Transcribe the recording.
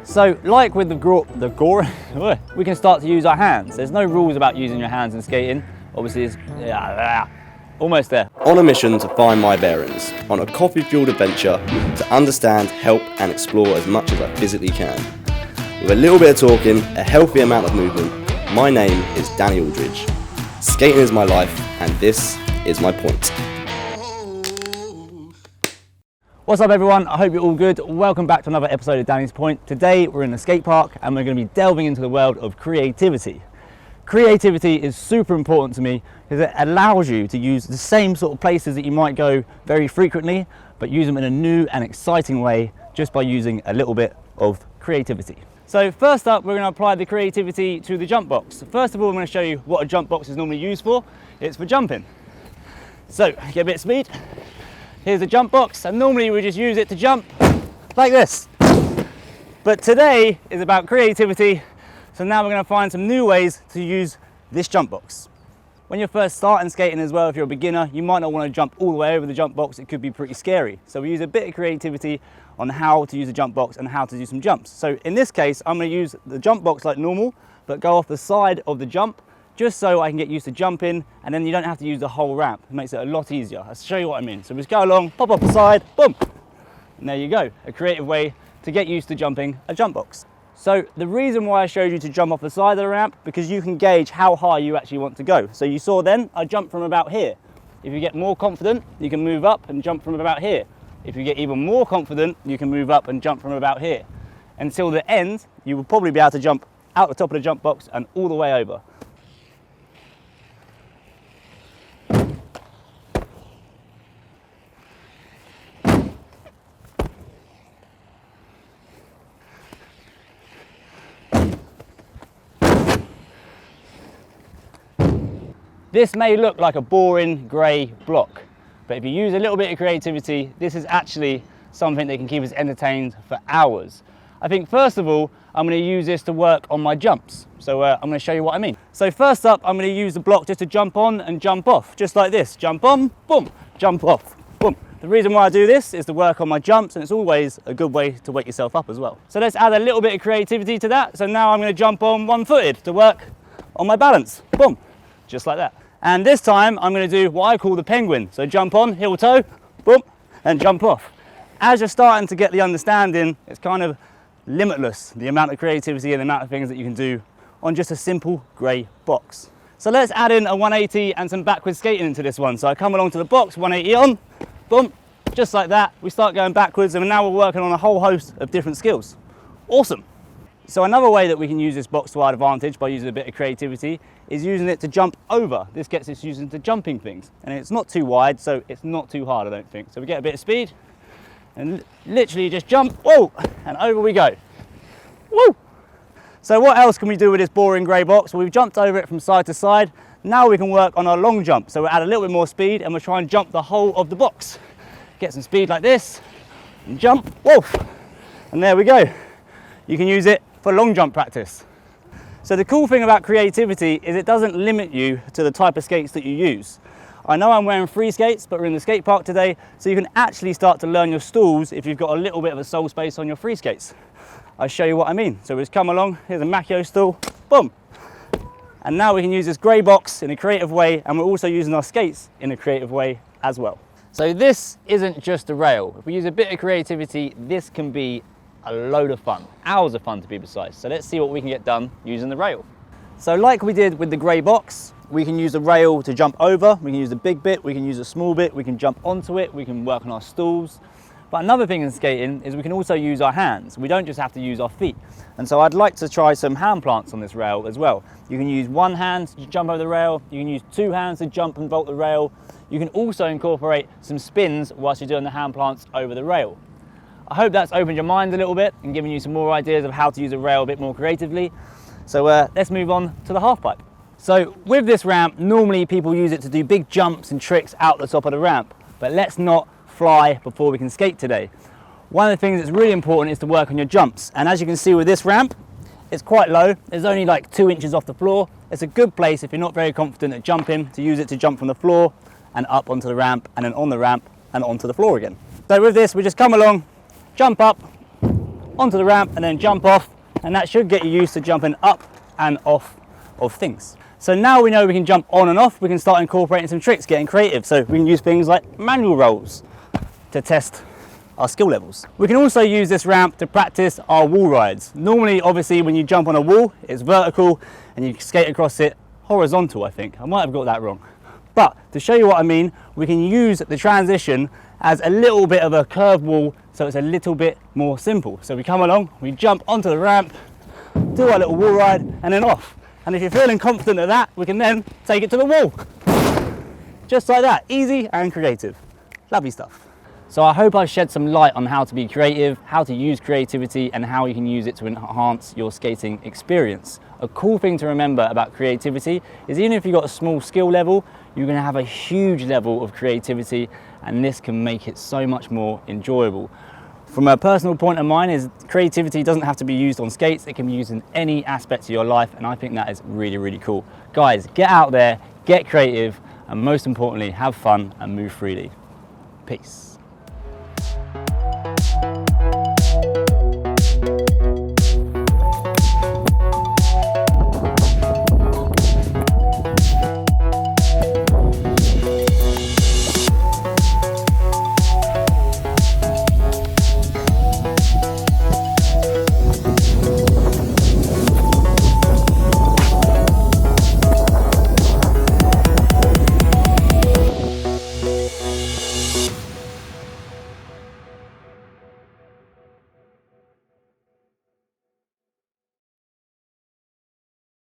So like with the we can start to use our hands. There's no rules about using your hands in skating. Obviously it's almost there. On a mission to find my bearings, on a coffee-fueled adventure to understand, help and explore as much as I physically can. With a little bit of talking, a healthy amount of movement, my name is Danny Aldridge. Skating is my life and this is my point. What's up everyone, I hope you're all good. Welcome back to another episode of Danny's Point. Today we're in the skate park and we're going to be delving into the world of creativity. Creativity is super important to me because it allows you to use the same sort of places that you might go very frequently, but use them in a new and exciting way just by using a little bit of creativity. So first up, we're going to apply the creativity to the jump box. First of all, I'm going to show you what a jump box is normally used for. It's for jumping. So get a bit of speed. Here's a jump box, and normally we just use it to jump like this. But today is about creativity, so now we're going to find some new ways to use this jump box. When you're first starting skating as well, if you're a beginner, you might not want to jump all the way over the jump box. It could be pretty scary. So we use a bit of creativity on how to use a jump box and how to do some jumps. So in this case, I'm going to use the jump box like normal, but go off the side of the jump, just so I can get used to jumping, and then you don't have to use the whole ramp. It makes it a lot easier. I'll show you what I mean. So just go along, pop off the side, boom, and there you go. A creative way to get used to jumping a jump box. So the reason why I showed you to jump off the side of the ramp, because you can gauge how high you actually want to go. So you saw then, I jumped from about here. If you get more confident, you can move up and jump from about here. If you get even more confident, you can move up and jump from about here. Until the end, you will probably be able to jump out the top of the jump box and all the way over. This may look like a boring grey block, but if you use a little bit of creativity, this is actually something that can keep us entertained for hours. I think first of all, I'm going to use this to work on my jumps. So I'm going to show you what I mean. So first up, I'm going to use the block just to jump on and jump off, just like this. Jump on, boom, jump off, boom. The reason why I do this is to work on my jumps, and it's always a good way to wake yourself up as well. So let's add a little bit of creativity to that. So now I'm going to jump on one-footed to work on my balance, boom, just like that. And this time I'm going to do what I call the penguin. So jump on, heel toe, boom, and jump off. As you're starting to get the understanding, it's kind of limitless, the amount of creativity and the amount of things that you can do on just a simple grey box. So let's add in a 180 and some backwards skating into this one. So I come along to the box, 180 on, boom, just like that. We start going backwards, and now we're working on a whole host of different skills. Awesome. So another way that we can use this box to our advantage by using a bit of creativity is using it to jump over. This gets us using to jumping things, and it's not too wide, so it's not too hard, I don't think. So we get a bit of speed and literally just jump, whoa, and over we go. Woo! So what else can we do with this boring grey box? Well, we've jumped over it from side to side. Now we can work on our long jump. So we'll add a little bit more speed and we'll try and jump the whole of the box. Get some speed like this and jump, whoa, and there we go. You can use it for long jump practice. So the cool thing about creativity is it doesn't limit you to the type of skates that you use. I know I'm wearing free skates, but we're in the skate park today, so you can actually start to learn your stalls if you've got a little bit of a sole space on your free skates. I'll show you what I mean. So we just come along, here's a Macchio stall, boom. And now we can use this grey box in a creative way, and we're also using our skates in a creative way as well. So this isn't just a rail. If we use a bit of creativity, this can be a load of fun, hours of fun to be precise. So let's see what we can get done using the rail. So like we did with the grey box, we can use the rail to jump over, we can use the big bit, we can use a small bit, we can jump onto it, we can work on our stalls. But another thing in skating is we can also use our hands. We don't just have to use our feet. And so I'd like to try some hand plants on this rail as well. You can use one hand to jump over the rail, you can use two hands to jump and vault the rail. You can also incorporate some spins whilst you're doing the hand plants over the rail. I hope that's opened your mind a little bit and given you some more ideas of how to use a rail a bit more creatively. So let's move on to the half pipe. So with this ramp, normally people use it to do big jumps and tricks out the top of the ramp, but let's not fly before we can skate today. One of the things that's really important is to work on your jumps. And as you can see with this ramp, it's quite low. There's only like 2 inches off the floor. It's a good place if you're not very confident at jumping to use it to jump from the floor and up onto the ramp and then on the ramp and onto the floor again. So with this, we just come along, jump up, onto the ramp and then jump off, and that should get you used to jumping up and off of things. So now we know we can jump on and off, we can start incorporating some tricks, getting creative. So we can use things like manual rolls to test our skill levels. We can also use this ramp to practice our wall rides. Normally, obviously, when you jump on a wall, it's vertical and you skate across it horizontal, I think. I might have got that wrong. But to show you what I mean, we can use the transition as a little bit of a curved wall, so it's a little bit more simple. So we come along, we jump onto the ramp, do our little wall ride, and then off. And if you're feeling confident at that, we can then take it to the wall. Just like that, easy and creative. Lovely stuff. So I hope I've shed some light on how to be creative, how to use creativity, and how you can use it to enhance your skating experience. A cool thing to remember about creativity is even if you've got a small skill level, you're going to have a huge level of creativity, and this can make it so much more enjoyable. From a personal point of mine is creativity doesn't have to be used on skates, it can be used in any aspect of your life, and I think that is really, really cool. Guys, get out there, get creative, and most importantly, have fun and move freely. Peace.